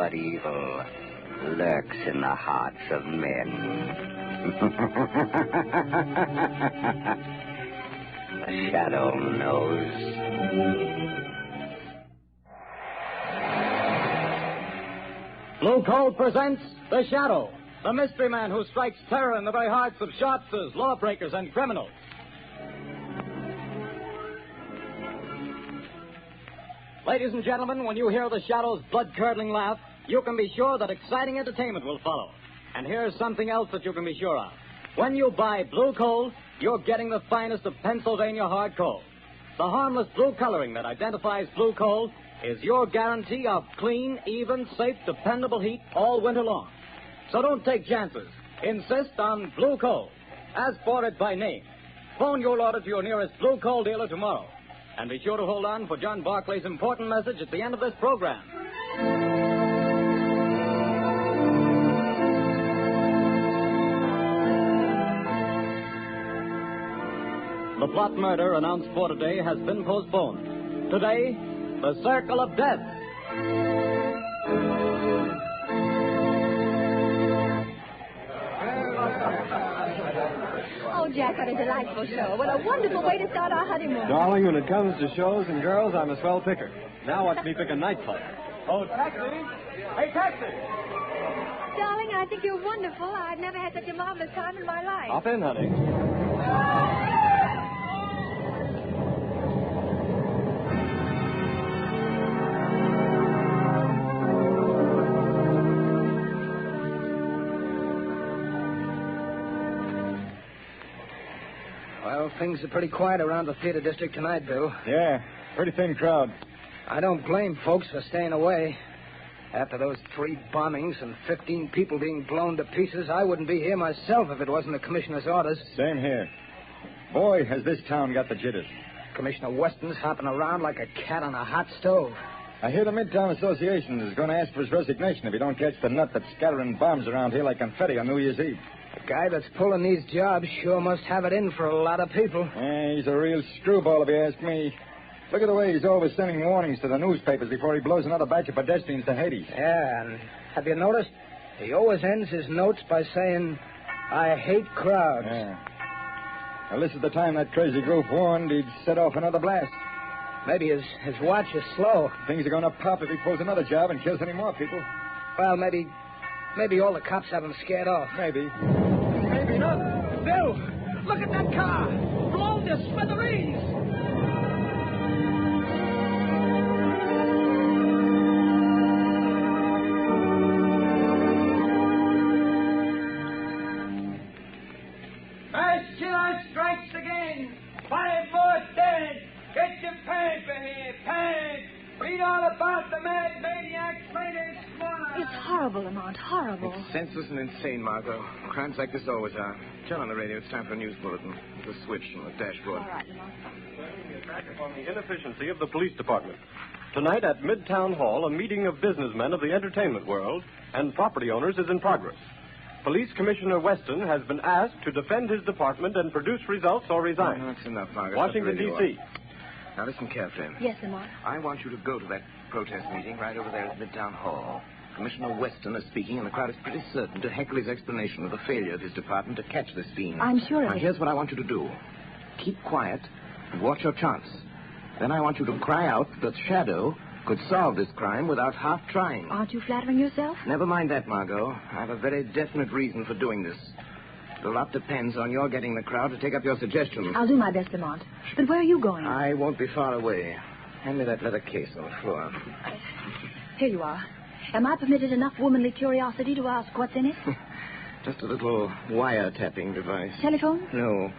but evil lurks in the hearts of men. The Shadow knows. Blue Coal presents The Shadow, the mystery man who strikes terror in the very hearts of shopsters, lawbreakers, and criminals. Ladies and gentlemen, when you hear the Shadow's blood-curdling laugh, you can be sure that exciting entertainment will follow. And here's something else that you can be sure of. When you buy Blue Coal, you're getting the finest of Pennsylvania hard coal. The harmless blue coloring that identifies Blue Coal is your guarantee of clean, even, safe, dependable heat all winter long. So don't take chances. Insist on Blue Coal. Ask for it by name. Phone your order to your nearest Blue Coal dealer tomorrow. And be sure to hold on for John Barclay's important message at the end of this program. The plot murder announced for today has been postponed. Today, the Circle of Death. Oh, Jack, what a delightful show. What a wonderful way to start our honeymoon. Darling, when it comes to shows and girls, I'm a swell picker. Now watch me pick a nightclub. Oh, taxi! Hey, taxi! Darling, I think you're wonderful. I've never had such a marvelous time in my life. Hop in, honey. Well, things are pretty quiet around the theater district tonight, Bill. Yeah, pretty thin crowd. I don't blame folks for staying away. After those 3 bombings and 15 people being blown to pieces, I wouldn't be here myself if it wasn't the commissioner's orders. Same here. Boy, has this town got the jitters. Commissioner Weston's hopping around like a cat on a hot stove. I hear the Midtown Association is going to ask for his resignation if he don't catch the nut that's scattering bombs around here like confetti on New Year's Eve. The guy that's pulling these jobs sure must have it in for a lot of people. Yeah, he's a real screwball if you ask me. Look at the way he's always sending warnings to the newspapers before he blows another batch of pedestrians to Hades. Yeah, and have you noticed? He always ends his notes by saying, I hate crowds. Yeah. Well, this is the time that crazy goof warned he'd set off another blast. Maybe his watch is slow. Things are going to pop if he pulls another job and kills any more people. Well, maybe all the cops have him scared off. Maybe. Maybe not. Bill, look at that car. Blown to smithereens. As killer strikes again. 5 more dead. Get your pants in here, pants. Read all about the mad maniac's latest crime. It's horrible, Lamont, horrible. It's senseless and insane, Margot. Crimes like this always are. Turn on the radio. It's time for a news bulletin. The switch on the dashboard. All right, Lamont. Back upon the inefficiency of the police department. Tonight at Midtown Hall, a meeting of businessmen of the entertainment world and property owners is in progress. Police Commissioner Weston has been asked to defend his department and produce results or resign. Oh, that's enough, Margot. Washington, D.C. Now listen carefully. Yes, Lamont. I want you to go to that protest meeting right over there at Midtown Hall. Commissioner Weston is speaking, and the crowd is pretty certain to heckle his explanation of the failure of his department to catch this fiend. I'm sure of Now, it. here's what I want you to do. Keep quiet and watch your chance. Then I want you to cry out that Shadow could solve this crime without half trying. Aren't you flattering yourself? Never mind that, Margot. I have a very definite reason for doing this. A lot depends on your getting the crowd to take up your suggestions. I'll do my best, Lamont. But where are you going? I won't be far away. Hand me that leather case on the floor. Here you are. Am I permitted enough womanly curiosity to ask what's in it? Just a little wiretapping device. Telephone? No.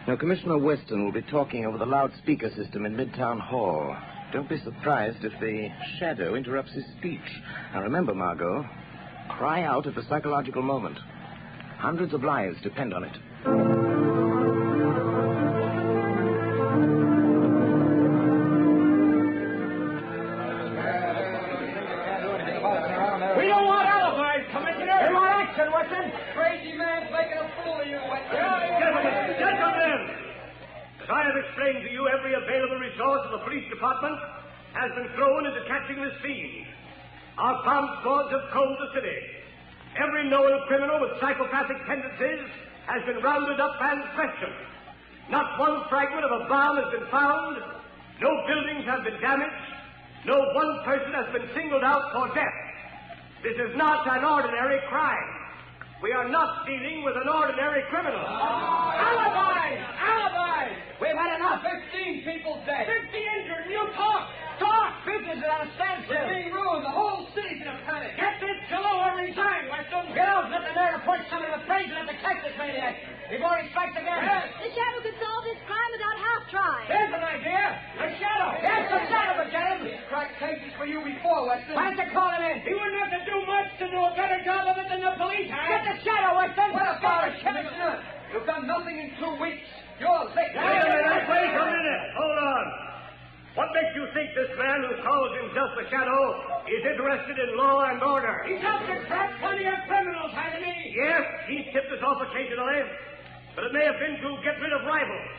No, Commissioner Weston will be talking over the loudspeaker system in Midtown Hall. Don't be surprised if the Shadow interrupts his speech. Now remember, Margot, cry out at the psychological moment. Hundreds of lives depend on it. We don't want alibis, Commissioner. We want action, Weston. Crazy man's making a fool of you, Weston. Gentlemen, as I have explained to you, every available resource of the police department has been thrown into catching this fiend. our bomb squads have combed the city. Every known criminal with psychopathic tendencies has been rounded up and questioned. Not one fragment of a bomb has been found. No buildings have been damaged. No one person has been singled out for death. This is not an ordinary crime. We are not dealing with an ordinary criminal. Alibis! Alibis! We've had enough. 15 people dead. 50 injured. You talk! Talk! Business is at a standstill. We're being ruined. The whole city's in a panic. Get this fellow or resign, Weston. Get out and let the mayor appoint somebody to praise and to catch this maniac before he strikes again. Yes. The Shadow could solve this crime without half trying. There's an idea. The Shadow. Yes, the Shadow, Lieutenant. He's cracked cases for you before, Weston. Why don't you call him in? He wouldn't have to do much to do a better job of it than the police have. Get the Shadow, Weston. What about it, Commissioner? You've done nothing in 2 weeks. You're licked. Wait a minute. Hold on. What makes you think this man who calls himself the Shadow is interested in law and order? He's out to trap plenty of criminals, hasn't he? Yes, he's tipped us off occasionally, but it may have been to get rid of rivals.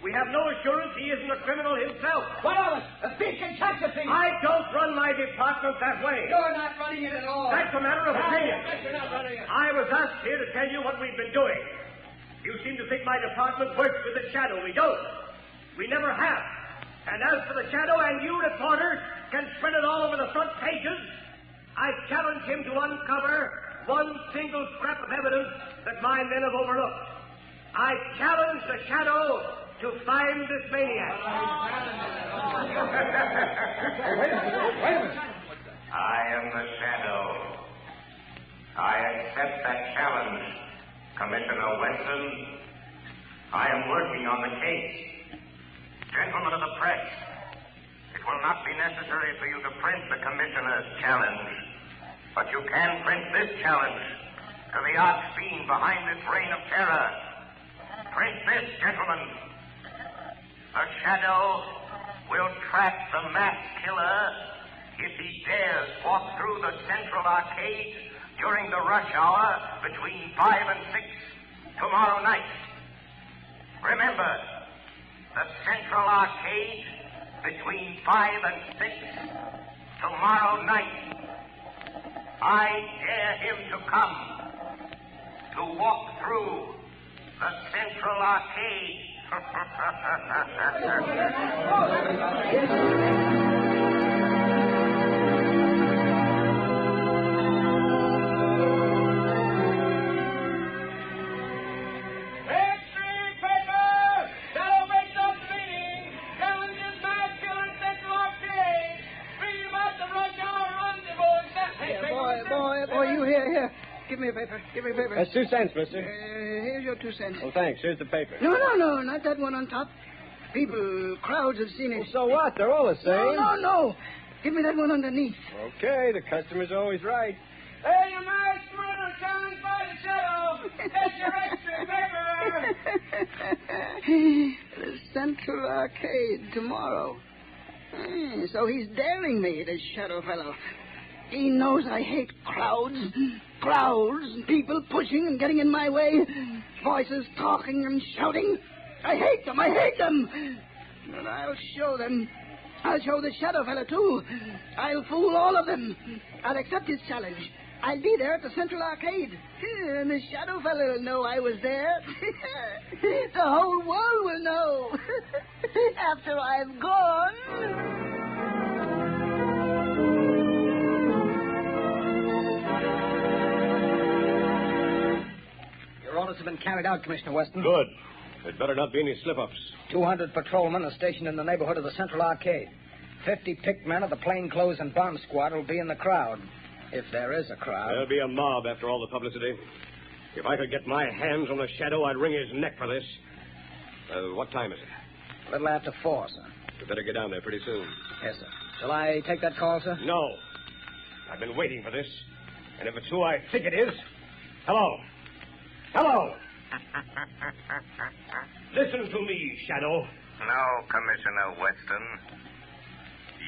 We have no assurance he isn't a criminal himself. What of it? A thief can catch a thief. I don't run my department that way. You're not running it at all. That's a matter of opinion. You're not running it. I was asked here to tell you what we've been doing. You seem to think my department works with the Shadow. We don't. We never have. And as for the Shadow, and you reporters can spread it all over the front pages, I challenge him to uncover one single scrap of evidence that my men have overlooked. I challenge the Shadow to find this maniac. Wait a minute. I am the Shadow. I accept that challenge, Commissioner Weston. I am working on the case. Gentlemen of the press, it will not be necessary for you to print the Commissioner's challenge, but you can print this challenge to the arch-fiend behind this reign of terror. Print this, gentlemen. The Shadow will trap the mass killer if he dares walk through the Central Arcade during the rush hour between 5 and 6 tomorrow night. Remember, the Central Arcade between 5 and 6 tomorrow night. I dare him to come to walk through the Central Arcade. Give me a paper. Give me a paper. That's 2 cents, mister. Here's your 2 cents. Oh, thanks. Here's the paper. No, not that one on top. People, crowds have seen it. Well, so what? They're all the same. No. Give me that one underneath. Okay, the customer's always right. Hey, you mass murder challenged by the Shadow. That's your extra paper. The Central Arcade tomorrow. So he's daring me, this Shadow fellow. He knows I hate crowds, people pushing and getting in my way, voices talking and shouting. I hate them. But I'll show them. I'll show the Shadow fellow, too. I'll fool all of them. I'll accept his challenge. I'll be there at the Central Arcade. And the Shadow fellow will know I was there. The whole world will know. After I've gone. Your orders have been carried out, Commissioner Weston. Good. There'd better not be any slip-ups. 200 patrolmen are stationed in the neighborhood of the Central Arcade. 50 picked men of the plainclothes and bomb squad will be in the crowd. If there is a crowd. There'll be a mob after all the publicity. If I could get my hands on the Shadow, I'd wring his neck for this. What time is it? A little after 4, sir. You better get down there pretty soon. Yes, sir. Shall I take that call, sir? No. I've been waiting for this. And if it's who I think it is... Hello. Listen to me, Shadow. No, Commissioner Weston.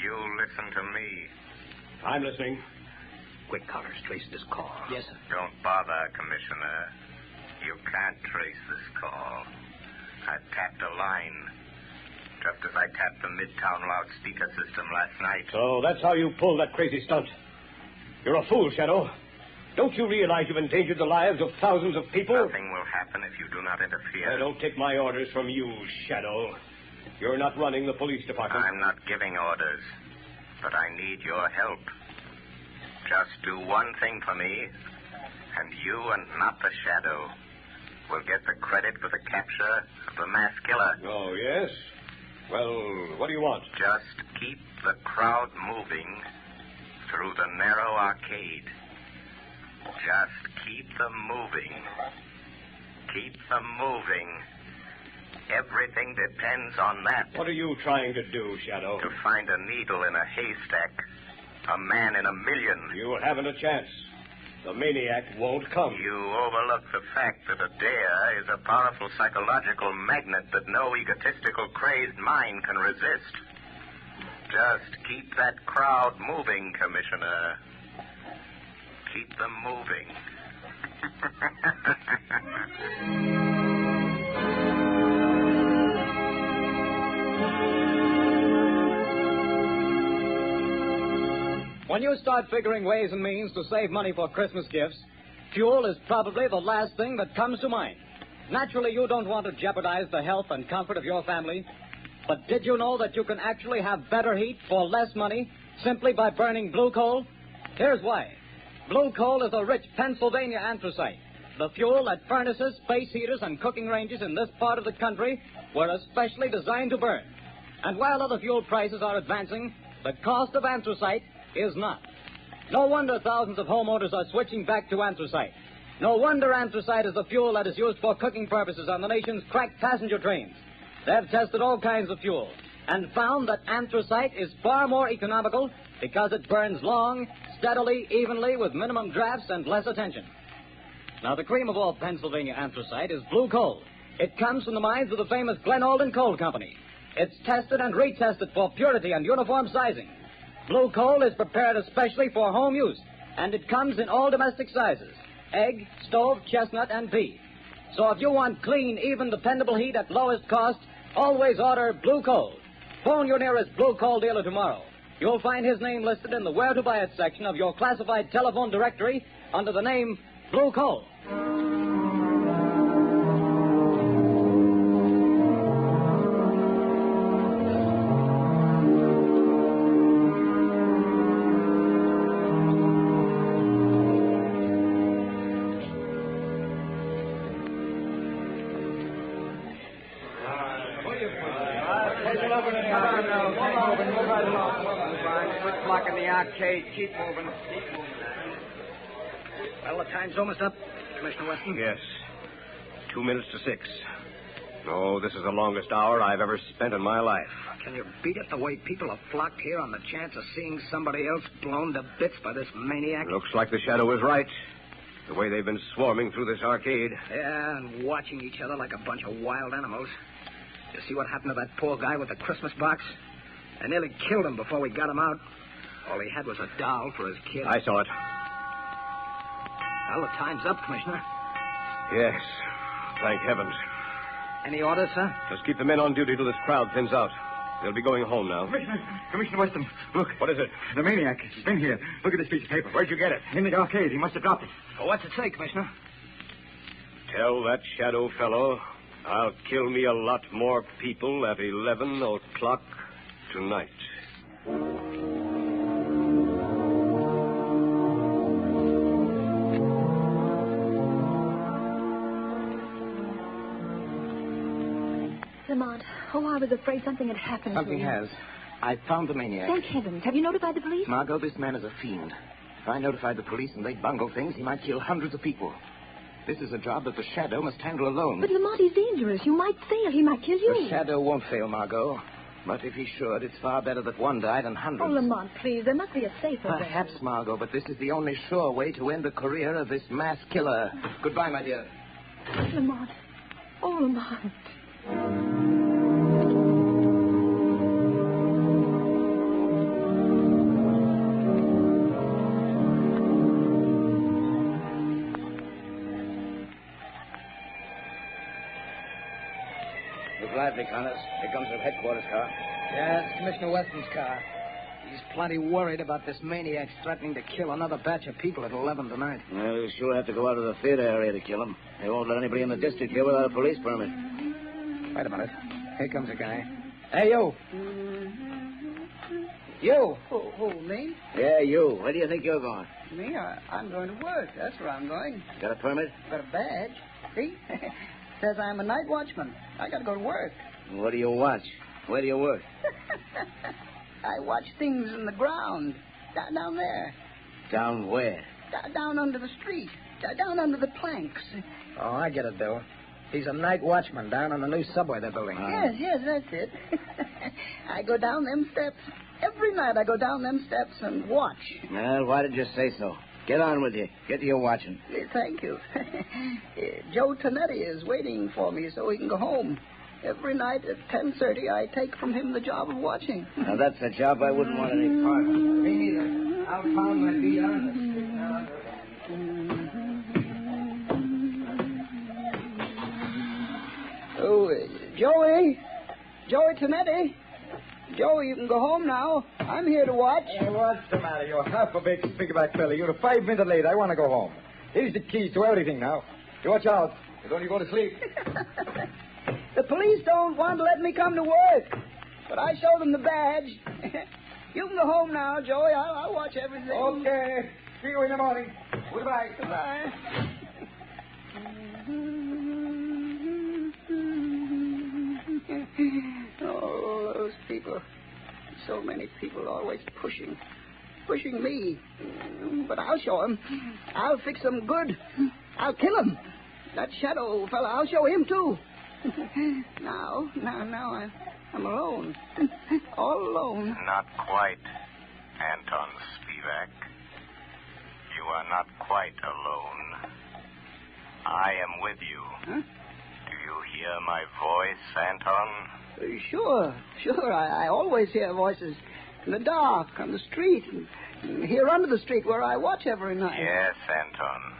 You listen to me. I'm listening. Quick, Connors, trace this call. Yes, sir. Don't bother, Commissioner. You can't trace this call. I tapped a line, just as I tapped the Midtown loudspeaker system last night. So that's how you pulled that crazy stunt. You're a fool, Shadow. Don't you realize you've endangered the lives of thousands of people? Nothing will happen if you do not interfere. I don't take my orders from you, Shadow. You're not running the police department. I'm not giving orders, but I need your help. Just do one thing for me, and you and not the Shadow will get the credit for the capture of the mass killer. Oh, yes? Well, what do you want? Just keep the crowd moving through the narrow arcade. Just keep them moving. Keep them moving. Everything depends on that. What are you trying to do, Shadow? To find a needle in a haystack. A man in a million. You haven't a chance. The maniac won't come. You overlook the fact that a dare is a powerful psychological magnet that no egotistical, crazed mind can resist. Just keep that crowd moving, Commissioner. Keep them moving. When you start figuring ways and means to save money for Christmas gifts, fuel is probably the last thing that comes to mind. Naturally, you don't want to jeopardize the health and comfort of your family. But did you know that you can actually have better heat for less money simply by burning blue coal? Here's why. Blue coal is a rich Pennsylvania anthracite, the fuel that furnaces, space heaters, and cooking ranges in this part of the country were especially designed to burn. And while other fuel prices are advancing, the cost of anthracite is not. No wonder thousands of homeowners are switching back to anthracite. No wonder anthracite is the fuel that is used for cooking purposes on the nation's crack passenger trains. They've tested all kinds of fuel and found that anthracite is far more economical because it burns long, steadily, evenly, with minimum drafts and less attention. Now, the cream of all Pennsylvania anthracite is blue coal. It comes from the mines of the famous Glen Alden Coal Company. It's tested and retested for purity and uniform sizing. Blue coal is prepared especially for home use, and it comes in all domestic sizes: egg, stove, chestnut, and pea. So if you want clean, even, dependable heat at lowest cost, always order blue coal. Phone your nearest blue coal dealer tomorrow. You'll find his name listed in the Where to Buy It section of your classified telephone directory under the name Blue Coal. Clock in the arcade. Keep moving. Well, the time's almost up, Commissioner Weston. Yes. 2 minutes to 6. Oh, this is the longest hour I've ever spent in my life. Can you beat it the way people have flocked here on the chance of seeing somebody else blown to bits by this maniac? Looks like the Shadow is right. The way they've been swarming through this arcade. Yeah, and watching each other like a bunch of wild animals. You see what happened to that poor guy with the Christmas box? They nearly killed him before we got him out. All he had was a doll for his kid. I saw it. Well, the time's up, Commissioner. Yes. Thank heavens. Any orders, sir? Just keep the men on duty till this crowd thins out. They'll be going home now. Commissioner Weston, look. What is it? The maniac. He's been here. Look at this piece of paper. Where'd you get it? In the arcade. He must have dropped it. Well, what's it say, Commissioner? Tell that Shadow fellow I'll kill me a lot more people at 11 o'clock tonight. Lamont, I was afraid something had happened to Something him. has. I found the maniac. Thank heavens. Have you notified the police? Margot, this man is a fiend. If I notified the police and they bungle things, he might kill hundreds of people. This is a job that the Shadow must handle alone. But Lamont, he's dangerous. You might fail. He might kill you. The Shadow won't fail, Margot. But if he should, it's far better that one die than hundreds. Oh, Lamont, please. There must be a safer way. Perhaps, Margot, but this is the only sure way to end the career of this mass killer. Goodbye, my dear. Lamont. Oh, Lamont. Look lively, Connors. Here comes the headquarters car. Yeah, it's Commissioner Weston's car. He's plenty worried about this maniac threatening to kill another batch of people at 11 tonight. Well, you'll sure have to go out to the theater area to kill him. They won't let anybody in the district here without a police permit. Wait a minute. Here comes a guy. Hey, you. You. Who, me? Yeah, you. Where do you think you're going? Me? I'm going to work. That's where I'm going. Got a permit? Got a badge. See? Says I'm a night watchman. I got to go to work. What do you watch? Where do you work? I watch things in the ground. Down there. Down where? Down under the street. Down under the planks. Oh, I get it, Bill. He's a night watchman down on the new subway they're building. Yes, that's it. I go down them steps. Every night I go down them steps and watch. Well, why did you say so? Get on with you. Get to your watching. Thank you. Joe Tonetti is waiting for me so he can go home. Every night at 10:30, I take from him the job of watching. Now, that's a job I wouldn't want any part of. Me neither. I'll pound my feet on Oh, Joey Tonetti. Joey, you can go home now. I'm here to watch. Hey, what's the matter? You're half a big figure-back fella. You're 5 minutes late. I want to go home. Here's the keys to everything now. You watch out. You don't go to sleep. The police don't want to let me come to work, but I show them the badge. You can go home now, Joey. I'll watch everything. Okay. See you in the morning. Goodbye. Goodbye. Oh, those people. So many people always pushing me. But I'll show them. I'll fix them good. I'll kill him. That shadow fella, I'll show him, too. Now I'm alone. All alone. Not quite, Anton Spivak. You are not quite alone. I am with you. Huh? Do you hear my voice, Anton? Sure. I always hear voices in the dark, on the street, and here under the street where I watch every night. Yes, Anton.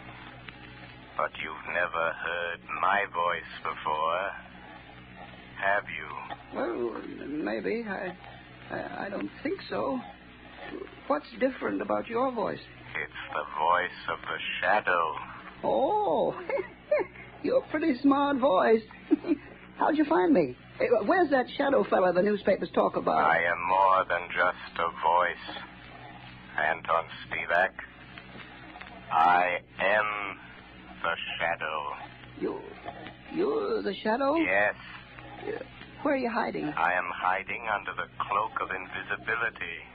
But you've never heard my voice before, have you? Well, maybe. I don't think so. What's different about your voice? It's the voice of the shadow. Oh, you're a pretty smart voice. How'd you find me? Where's that shadow fella the newspapers talk about? I am more than just a voice, Anton Spivak. I am the shadow. You're the shadow? Yes. Where are you hiding? I am hiding under the cloak of invisibility.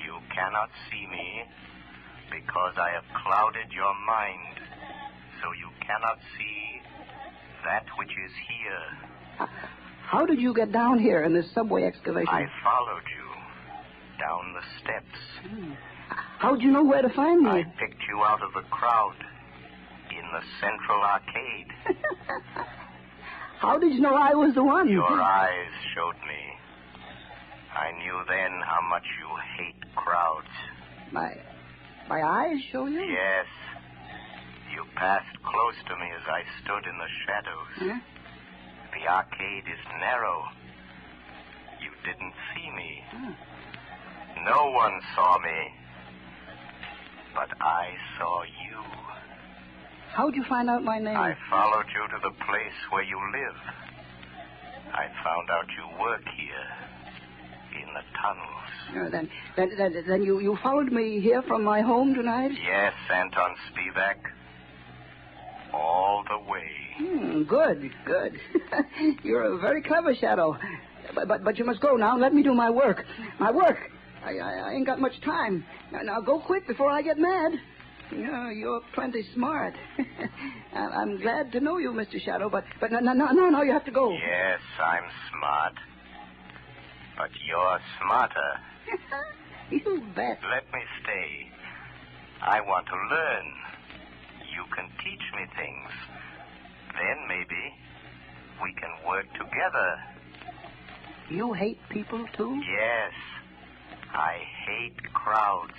You cannot see me because I have clouded your mind, so you cannot see that which is here. How did you get down here in this subway excavation? I followed you down the steps. How'd you know where to find me? I picked you out of the crowd in the Central Arcade. How did you know I was the one? Your eyes showed me. I knew then how much you hate crowds. My eyes show you? Yes. You passed close to me as I stood in the shadows. Huh? The arcade is narrow. You didn't see me. No one saw me. But I saw you. How'd you find out my name? I followed you to the place where you live. I found out you work here in the tunnels. Then you followed me here from my home tonight? Yes, Anton Spivak. All the way. Good. You're a very clever shadow. But you must go now. Let me do my work. I ain't got much time. Now go quick before I get mad. You're plenty smart. I'm glad to know you, Mr. Shadow, but no, you have to go. Yes, I'm smart. But you're smarter. You bet. Let me stay. I want to learn. You can teach me things. Then maybe we can work together. You hate people, too? Yes. I hate crowds.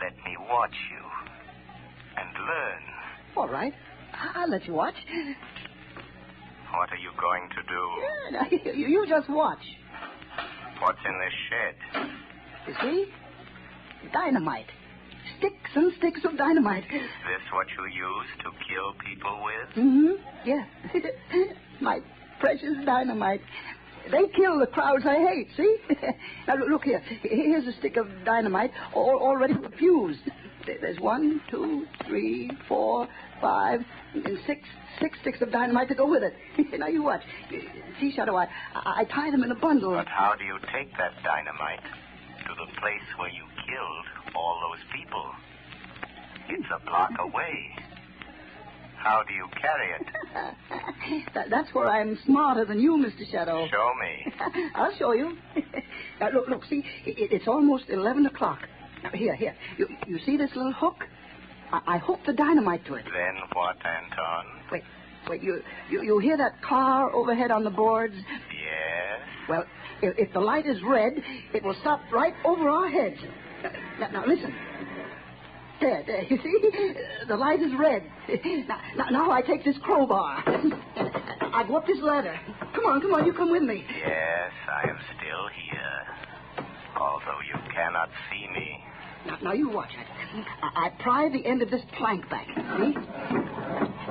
Let me watch you and learn. All right. I'll let you watch. What are you going to do? Yeah, you just watch. What's in this shed? You see? Dynamite. Sticks and sticks of dynamite. Is this what you use to kill people with? Mm-hmm. Yeah. My precious dynamite. They kill the crowds I hate, see? Now, look here. Here's a stick of dynamite all ready for fuse. There's 1, 2, 3, 4, 5, and 6 sticks of dynamite to go with it. Now, you watch. See, Shadow, I tie them in a bundle. But how do you take that dynamite to the place where you killed all those people? It's a block away. How do you carry it? That's where I'm smarter than you, Mr. Shadow. Show me. I'll show you. Now, look, see, it's almost 11 o'clock. Now, here. You see this little hook? I hook the dynamite to it. Then what, Anton? Wait, you hear that car overhead on the boards? Yes. Well, if the light is red, it will stop right over our heads. Now listen. There, you see? The light is red. Now I take this crowbar. I go up this ladder. Come on, you come with me. Yes, I am still here. Although you cannot see me. Now you watch it. I pry the end of this plank back, see?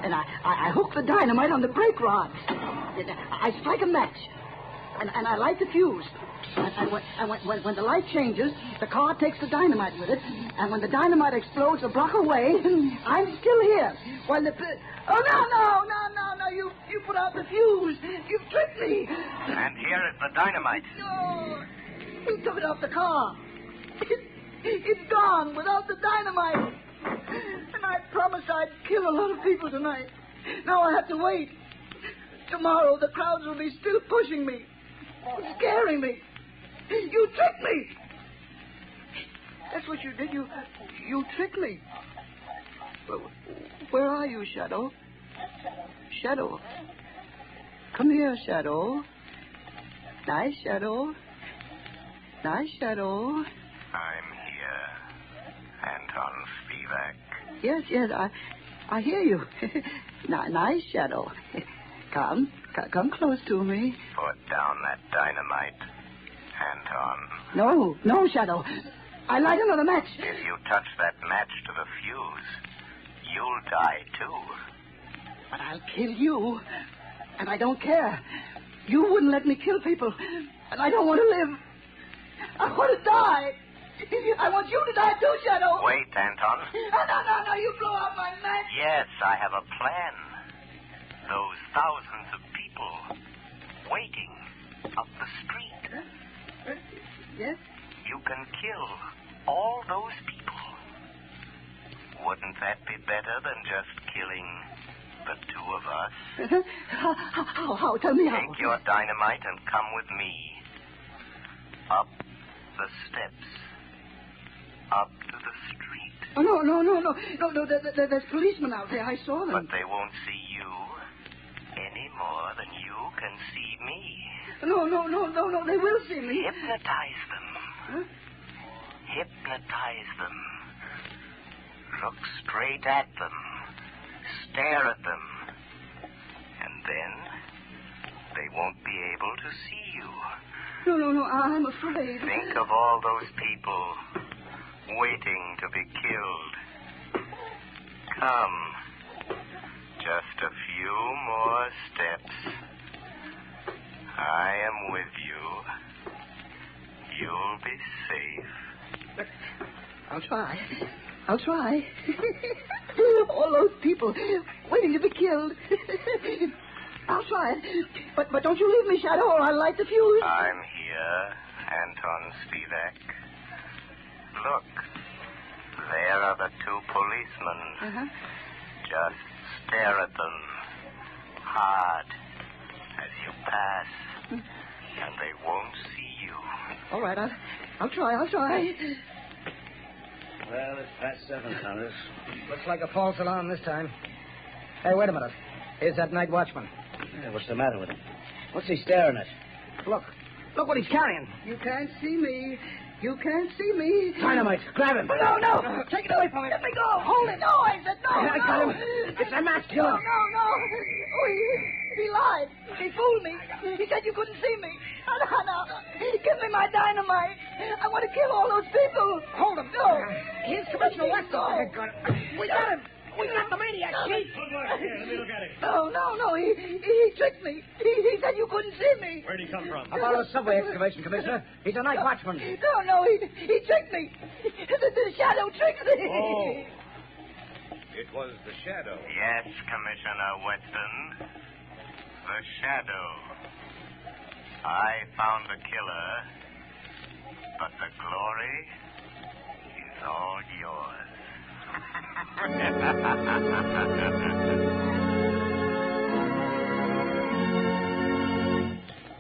And I hook the dynamite on the brake rods. I strike a match. And I light the fuse. And when the light changes, the car takes the dynamite with it. And when the dynamite explodes a block away, I'm still here. While the... Oh, no, you put out the fuse. You've tricked me. And here is the dynamite. No, you took it off the car. It's gone without the dynamite. And I promised I'd kill a lot of people tonight. Now I have to wait. Tomorrow the crowds will be still pushing me, scaring me. You tricked me. That's what you did. You tricked me. Where are you, Shadow? Shadow. Come here, Shadow. Nice, Shadow. Nice, Shadow. I'm here, Anton Spivak. Yes, I hear you. Nice, Shadow. Come close to me. Put down that dynamite, Anton. No, Shadow. I light another match. If you touch that match to the fuse, you'll die too. But I'll kill you, and I don't care. You wouldn't let me kill people, and I don't want to live. I want to die. I want you to die too, Shadow. Wait, Anton. No, you blow out my match. Yes, I have a plan. Those thousands of people waiting up the street. Yes? You can kill all those people. Wouldn't that be better than just killing the two of us? How? Tell me how. Take your dynamite and come with me. Up the steps. Up to the street. Oh, no. There's policemen out there. I saw them. But they won't see you any more than you can see me. No. They will see me. Hypnotize them. Huh? Hypnotize them. Look straight at them. Stare at them. And then they won't be able to see you. No, I'm afraid. Think of all those people waiting to be killed. Come. Just a few more steps. I am with you. You'll be safe. I'll try. All those people waiting to be killed. I'll try it. But don't you leave me, Shadow, or I'll light the fuse. I'm here, Anton Spivak. Look, there are the two policemen. Uh-huh. Just stare at them hard as you pass, and they won't see you. All right, I'll try. Well, it's past 7, Congress. Looks like a false alarm this time. Hey, wait a minute. Here's that night watchman. Yeah, what's the matter with him? What's he staring at? Look what he's carrying. You can't see me. Dynamite. Grab him. No. Take it away from me. Let me go. Hold it. No, I said no. I got him. It's a match killer. No. Oh, he lied. He fooled fooled me. He said you couldn't see me. No. Give me my dynamite. I want to kill all those people. Hold him. No. Here's Commissioner Weston. We got him. We got the maniac, Chief. Good work. Here, let me look at him. No. He tricked me. He said you couldn't see me. Where'd he come from? About a subway excavation, Commissioner. He's a night watchman. No. He tricked me. The shadow tricked me. Oh. It was the shadow. Yes, Commissioner Weston. The shadow. I found the killer, but the glory is all yours.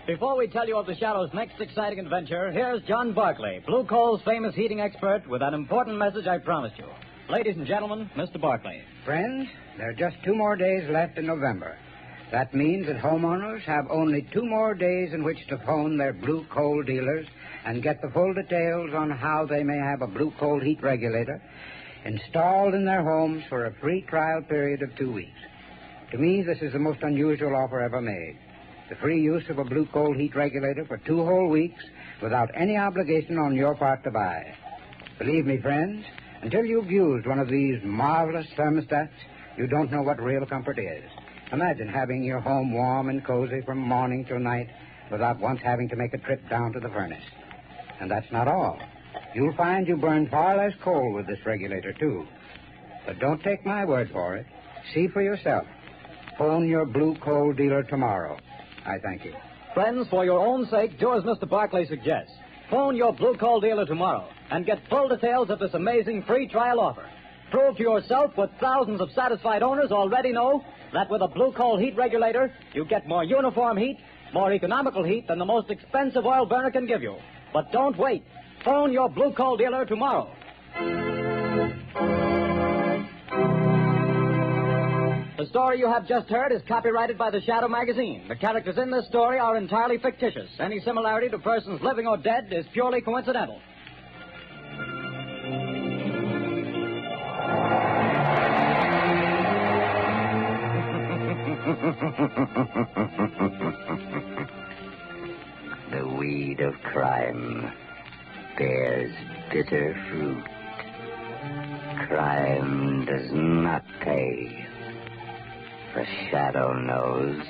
Before we tell you of the Shadow's next exciting adventure, here's John Barclay, Blue Coal's famous heating expert, with an important message I promised you. Ladies and gentlemen, Mr. Barclay. Friends, there are just 2 more days left in November. That means that homeowners have only 2 more days in which to phone their Blue Coal dealers and get the full details on how they may have a Blue Coal heat regulator installed in their homes for a free trial period of 2 weeks. To me, this is the most unusual offer ever made. The free use of a Blue Coal heat regulator for 2 whole weeks without any obligation on your part to buy. Believe me, friends, until you've used one of these marvelous thermostats, you don't know what real comfort is. Imagine having your home warm and cozy from morning till night without once having to make a trip down to the furnace. And that's not all. You'll find you burn far less coal with this regulator, too. But don't take my word for it. See for yourself. Phone your Blue Coal dealer tomorrow. I thank you. Friends, for your own sake, do as Mr. Barclay suggests. Phone your Blue Coal dealer tomorrow and get full details of this amazing free trial offer. Prove to yourself what thousands of satisfied owners already know, that with a Blue Coal heat regulator, you get more uniform heat, more economical heat than the most expensive oil burner can give you. But don't wait. Phone your Blue Coal dealer tomorrow. The story you have just heard is copyrighted by the Shadow magazine. The characters in this story are entirely fictitious. Any similarity to persons living or dead is purely coincidental. The weed of crime bears bitter fruit. Crime does not pay. The shadow knows.